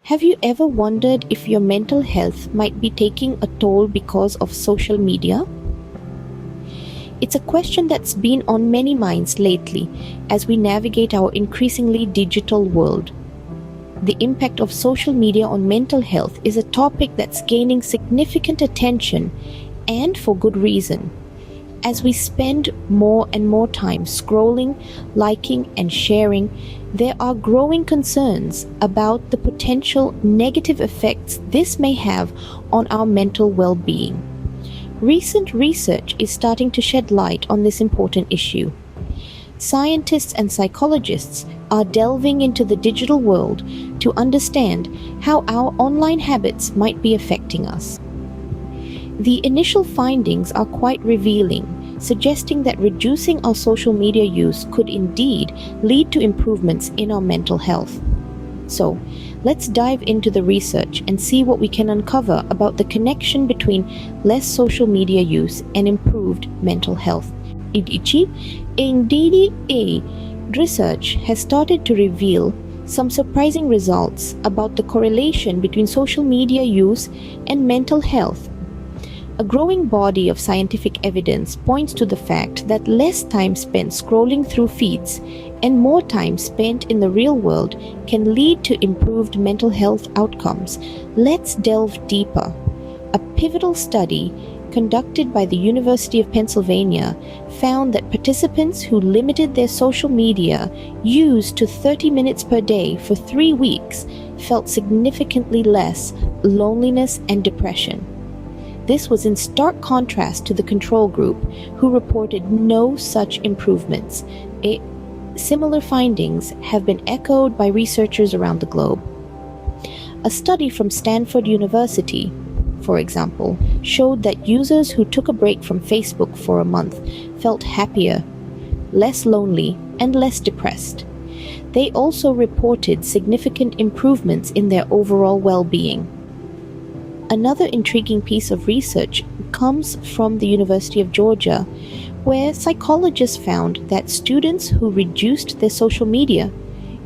Have you ever wondered if your mental health might be taking a toll because of social media? It's a question that's been on many minds lately as we navigate our increasingly digital world. The impact of social media on mental health is a topic that's gaining significant attention, and for good reason. As we spend more and more time scrolling, liking, and sharing, there are growing concerns about the potential negative effects this may have on our mental well-being. Recent research is starting to shed light on this important issue. Scientists and psychologists are delving into the digital world to understand how our online habits might be affecting us. The initial findings are quite revealing, suggesting that reducing our social media use could indeed lead to improvements in our mental health. So, let's dive into the research and see what we can uncover about the connection between less social media use and improved mental health. Research has started to reveal some surprising results about the correlation between social media use and mental health. A growing body of scientific evidence points to the fact that less time spent scrolling through feeds and more time spent in the real world can lead to improved mental health outcomes. Let's delve deeper. A pivotal study conducted by the University of Pennsylvania found that participants who limited their social media use to 30 minutes per day for 3 weeks felt significantly less loneliness and depression. This was in stark contrast to the control group, who reported no such improvements. Similar findings have been echoed by researchers around the globe. A study from Stanford University, for example, showed that users who took a break from Facebook for a month felt happier, less lonely, and less depressed. They also reported significant improvements in their overall well-being. Another intriguing piece of research comes from the University of Georgia, where psychologists found that students who reduced their social media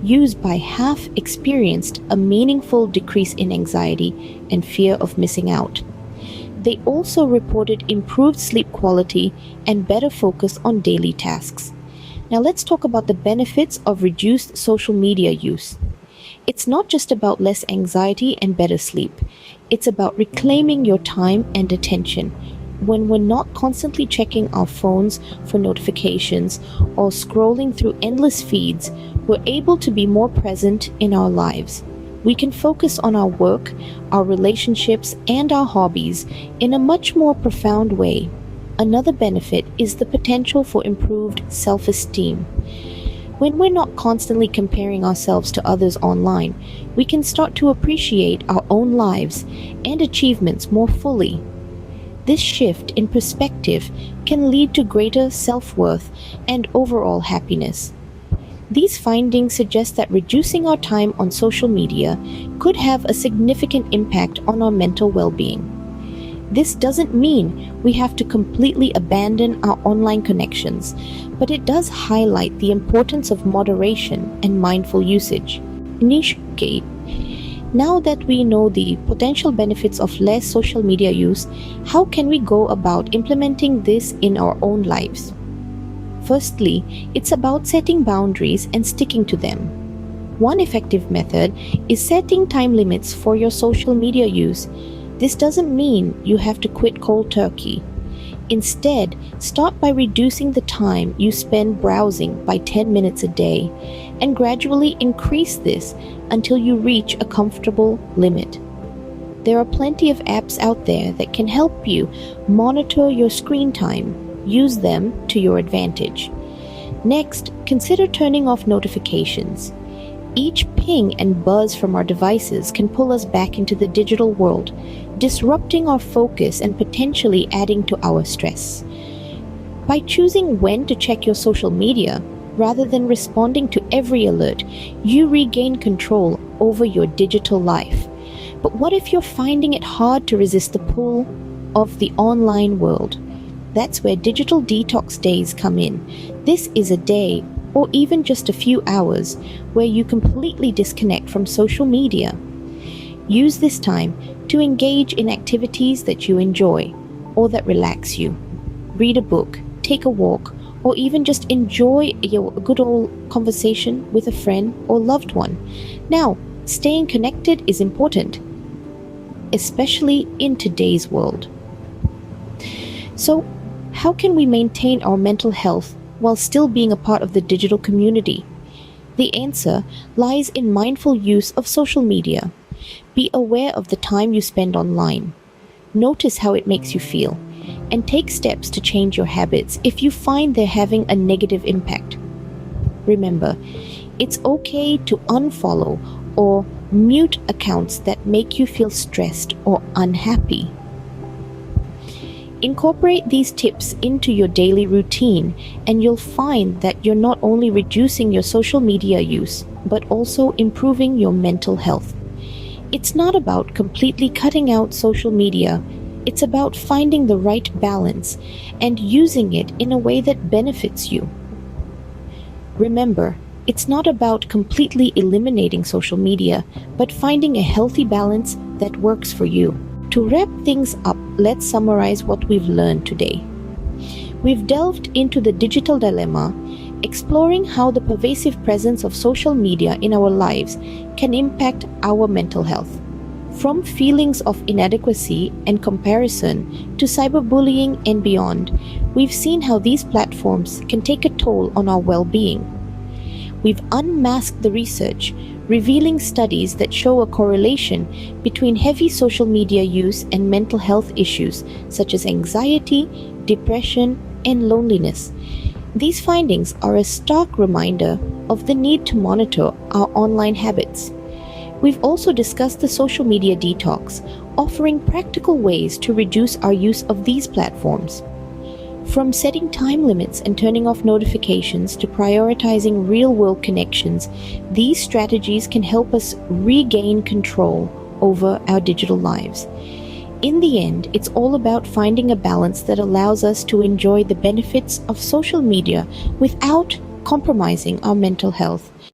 use by half experienced a meaningful decrease in anxiety and fear of missing out. They also reported improved sleep quality and better focus on daily tasks. Now let's talk about the benefits of reduced social media use. It's not just about less anxiety and better sleep. It's about reclaiming your time and attention. When we're not constantly checking our phones for notifications or scrolling through endless feeds, we're able to be more present in our lives. We can focus on our work, our relationships, and our hobbies in a much more profound way. Another benefit is the potential for improved self-esteem. When we're not constantly comparing ourselves to others online, we can start to appreciate our own lives and achievements more fully. This shift in perspective can lead to greater self-worth and overall happiness. These findings suggest that reducing our time on social media could have a significant impact on our mental well-being. This doesn't mean we have to completely abandon our online connections, but it does highlight the importance of moderation and mindful usage. Nishke, now that we know the potential benefits of less social media use, how can we go about implementing this in our own lives? Firstly, it's about setting boundaries and sticking to them. One effective method is setting time limits for your social media use. This doesn't mean you have to quit cold turkey. Instead, start by reducing the time you spend browsing by 10 minutes a day and gradually increase this until you reach a comfortable limit. There are plenty of apps out there that can help you monitor your screen time. Use them to your advantage. Next, consider turning off notifications. Each ping and buzz from our devices can pull us back into the digital world, disrupting our focus and potentially adding to our stress. By choosing when to check your social media, rather than responding to every alert, you regain control over your digital life. But what if you're finding it hard to resist the pull of the online world? That's where digital detox days come in. This is a day, or even just a few hours, where you completely disconnect from social media. Use this time to engage in activities that you enjoy or that relax you. Read a book, take a walk, or even just enjoy your good old conversation with a friend or loved one. Now, staying connected is important, especially in today's world. So, how can we maintain our mental health while still being a part of the digital community? The answer lies in mindful use of social media. Be aware of the time you spend online. Notice how it makes you feel, and take steps to change your habits if you find they're having a negative impact. Remember, it's okay to unfollow or mute accounts that make you feel stressed or unhappy. Incorporate these tips into your daily routine, and you'll find that you're not only reducing your social media use, but also improving your mental health. It's not about completely cutting out social media. It's about finding the right balance and using it in a way that benefits you. Remember, it's not about completely eliminating social media, but finding a healthy balance that works for you. To wrap things up, let's summarize what we've learned today. We've delved into the digital dilemma, exploring how the pervasive presence of social media in our lives can impact our mental health. From feelings of inadequacy and comparison to cyberbullying and beyond, we've seen how these platforms can take a toll on our well-being. We've unmasked the research, revealing studies that show a correlation between heavy social media use and mental health issues such as anxiety, depression, and loneliness. These findings are a stark reminder of the need to monitor our online habits. We've also discussed the social media detox, offering practical ways to reduce our use of these platforms. From setting time limits and turning off notifications to prioritizing real-world connections, these strategies can help us regain control over our digital lives. In the end, it's all about finding a balance that allows us to enjoy the benefits of social media without compromising our mental health.